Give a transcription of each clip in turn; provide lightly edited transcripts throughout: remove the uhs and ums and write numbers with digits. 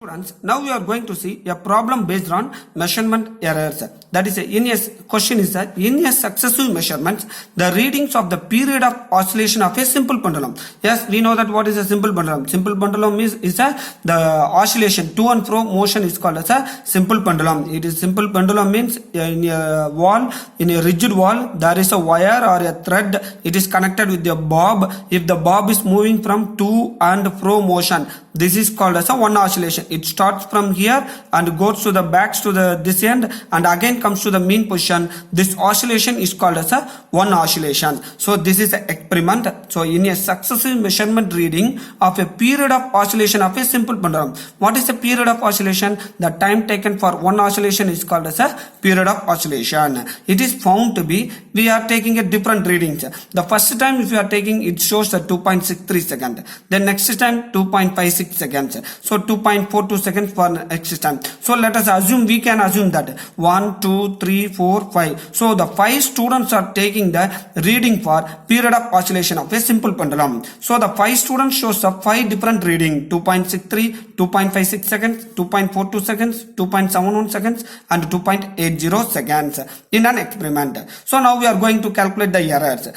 Students, now we are going to see a problem based on measurement errors. That is, in a question is that in a successive measurements, the readings of the period of oscillation of a simple pendulum. Yes, we know that what is a simple pendulum. Simple pendulum is the oscillation to and fro motion is called as a simple pendulum. It is simple pendulum means in a wall, in a rigid wall, there is a wire or a thread. It is connected with a bob. If the bob is moving from to and fro motion, this is called as a one oscillation. It starts from here and goes to the backs to the this end and again comes to the mean position. This oscillation is called as a one oscillation. So this is an experiment. So in a successive measurement reading of a period of oscillation of a simple pendulum. What is the period of oscillation? The time taken for one oscillation is called as a period of oscillation. It is found to be, we are taking a different readings. The first time if you are taking, it shows the 2.63 seconds. The next time 2.56 seconds. So 2.42 seconds for next time. So let us assume, we can assume that 1, 2, 3, 4, 5. So the 5 students are taking the reading for period of oscillation of a simple pendulum. So the 5 students shows the 5 different reading: 2.63, 2.56 seconds, 2.42 seconds, 2.71 seconds and 2.80 seconds in an experiment. So now we are going to calculate the errors.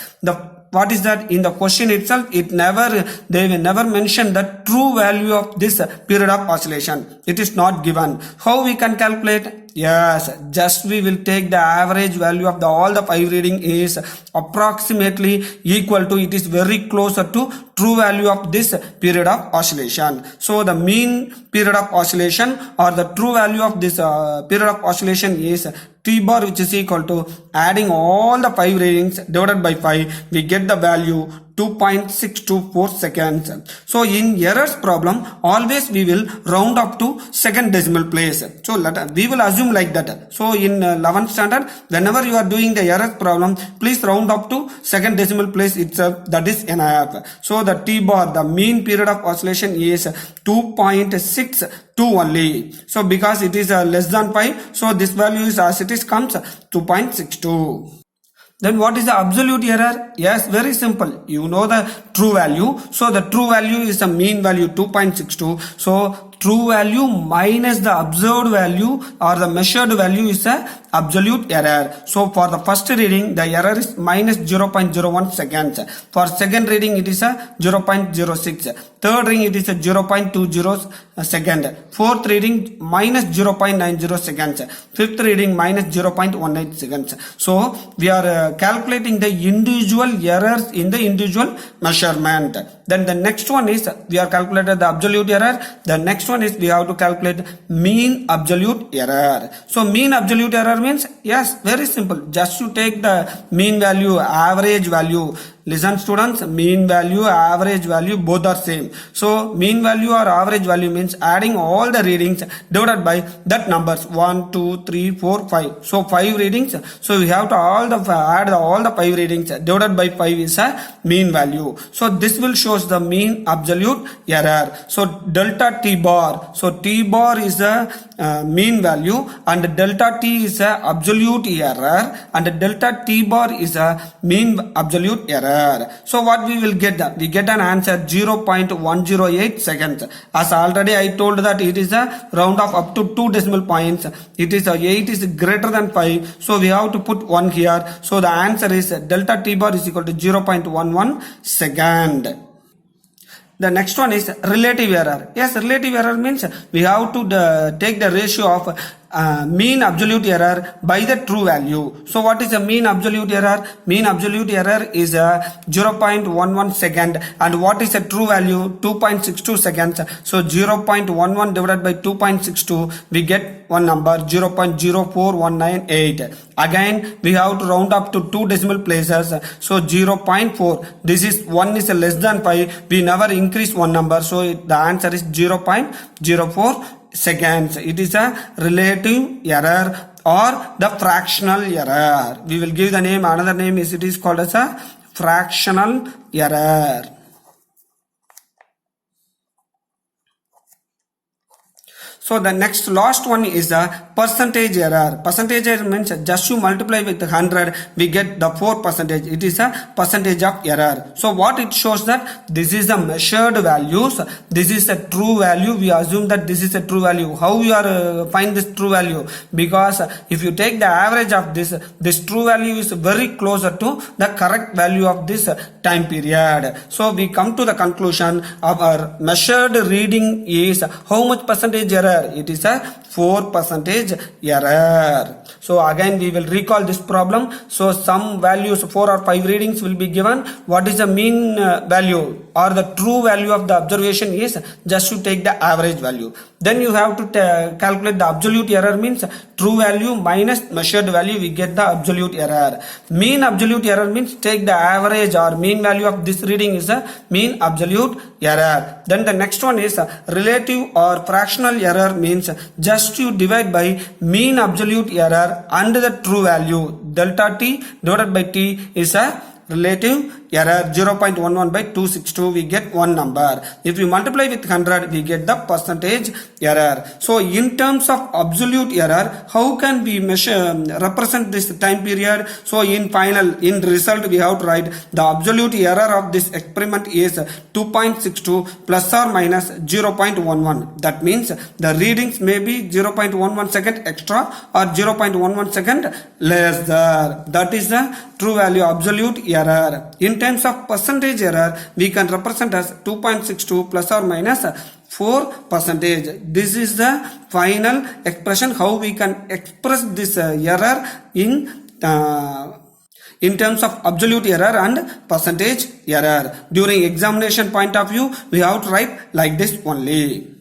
What is that? In the question itself, they will never mention the true value of this period of oscillation. It is not given. How we can calculate? Yes, just we will take the average value of all the 5 reading is approximately equal to, it is very closer to true value of this period of oscillation. So the mean period of oscillation or the true value of this period of oscillation is T bar, which is equal to adding all the 5 readings divided by 5, we get the value 2.624 seconds. So in errors problem, always we will round up to second decimal place. So we will assume like that. So in 11th standard, whenever you are doing the errors problem, please round up to second decimal place itself. That is NIF. So the T bar, the mean period of oscillation is 2.62 only. So because it is less than 5, so this value is as it is comes 2.62. Then what is the absolute error? Yes, very simple. You know the true value. So the true value is the mean value 2.62. So true value minus the observed value or the measured value is the absolute error. So for the first reading, the error is minus 0.01 seconds. For second reading, it is a 0.06. Third reading, it is a 0.20 second. Fourth reading, minus 0.90 seconds. Fifth reading, minus 0.18 seconds. So we are calculating the individual errors in the individual measurement. Then the next one is, we are calculated the absolute error. The next one is, we have to calculate mean absolute error. So mean absolute error means, yes, very simple. Just to take the mean value, average value. Listen students, mean value, average value, both are same. So mean value or average value means adding all the readings divided by that numbers 1, 2, 3, 4, 5. So 5 readings. So we have to add all the 5 readings divided by 5 is a mean value. So this will shows the mean absolute error. So delta T bar. So T bar is the mean value and delta T is a absolute error and delta T bar is a mean absolute error. So what we will get? We get an answer 0.108 seconds. As already I told that it is a round off up to 2 decimal points. It is 8 is greater than 5. So we have to put 1 here. So the answer is delta T bar is equal to 0.11 second. The next one is relative error. Yes, relative error means we have to take the ratio of mean absolute error by the true value. So what is the mean absolute error? Mean absolute error is 0.11 second and what is the true value? 2.62 seconds. So 0.11 divided by 2.62, we get one number 0.04198. Again we have to round up to 2 decimal places. So 0.4, this is 1 is less than 5, we never increase one number, so the answer is 0.04 seconds. It is a relative error or the fractional error. We will give the name, another name is, it is called as a fractional error. So the next last one is the percentage error. Percentage error means just you multiply with 100, we get the 4%. It is a percentage of error. So what it shows that this is the measured values. This is a true value. We assume that this is a true value. How you are find this true value? Because if you take the average of this true value is very closer to the correct value of this time period. So we come to the conclusion of our measured reading is how much percentage error? It is a 4% error. So again we will recall this problem. So some values 4 or 5 readings will be given. What is the mean value or the true value of the observation is just to take the average value. Then you have to calculate the absolute error means true value minus measured value, we get the absolute error. Mean absolute error means take the average or mean value of this reading is the mean absolute error. Then the next one is relative or fractional error means just you divide by mean absolute error and the true value. Delta t divided by t is a relative error. 0.11 by 262 we get one number. If we multiply with 100 we get the percentage error. So in terms of absolute error, how can we represent this time period? So in result we have to write the absolute error of this experiment is 2.62 plus or minus 0.11. That means the readings may be 0.11 second extra or 0.11 second less. That is the true value absolute error. In terms of percentage error, we can represent as 2.62 plus or minus 4%. This is the final expression how we can express this error in terms of absolute error and percentage error. During examination point of view, we have to write like this only.